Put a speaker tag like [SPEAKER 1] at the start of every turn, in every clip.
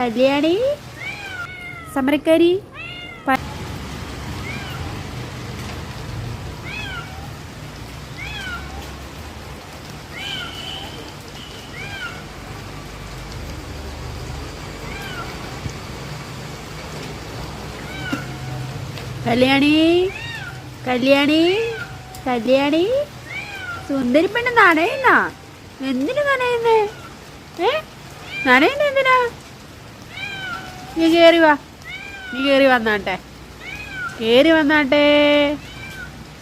[SPEAKER 1] കല്യാണി സമരക്കാരി കല്യാണി കല്യാണി കല്യാണി സുന്ദരി പെണ്ണ് നനയുന്നാ? എന്തിനു നനയുന്നേ? നനയുന്ന എന്തിനാ? നീ കേറി വാ, നീ കേറി വന്നാട്ടെ, കേറി വന്നാട്ടെ,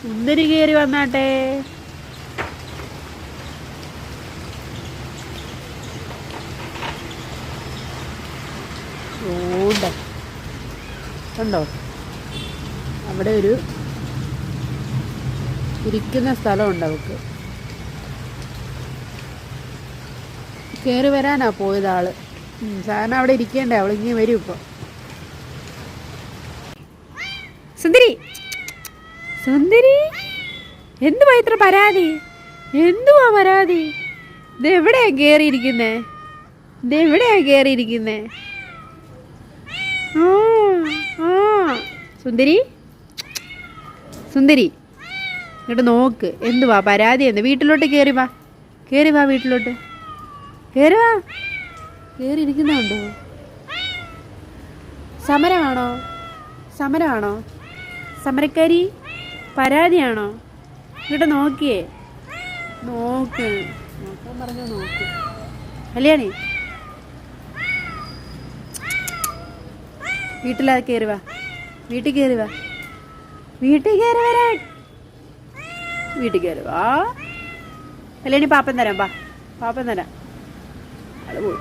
[SPEAKER 1] സുന്ദരി കേറി വന്നാട്ടെ. കണ്ടോ, അവിടെ ഒരു ഇരിക്കുന്ന സ്ഥലമുണ്ട് അവൾക്ക്. കയറി വരാനാ പോയത് ആള്. സാധാരണ അവിടെ ഇരിക്കേണ്ടേ, അവൾ ഇങ്ങനെ വരും ഇപ്പൊ. സുന്ദരി സുന്ദരി എന്തുവാ ഇത്ര പരാതി? എന്തുവാ പരാതി? ഇതെവിടെയാ കയറിയിരിക്കുന്നേ? ഇതെവിടെയാ കയറിയിരിക്കുന്നേ? സുന്ദരി സുന്ദരി ഇങ്ങോട്ട് നോക്ക്. എന്തുവാ പരാതി? എന്ന് വീട്ടിലോട്ട് കയറി വാ, കയറി വാ, വീട്ടിലോട്ട് കയറി വാ. കയറി ഇരിക്കുന്നുണ്ടോ? സമരമാണോ? സമരമാണോ? സമരക്കാരി പരാതിയാണോ? ഇങ്ങോട്ട് നോക്കിയേ, നോക്ക്, നോക്കാൻ പറഞ്ഞോ, നോക്ക്. കല്യാണി വീട്ടിലാ, കയറി വാ, വീട്ടിൽ കയറി വാ, വീട്ടിൽ കയറി വരാൻ, വീട്ടിൽ കയറി വാ. കല്യാണി പാപ്പൻ തരാം, പാപ്പൻ തരാം. അത് പോയി.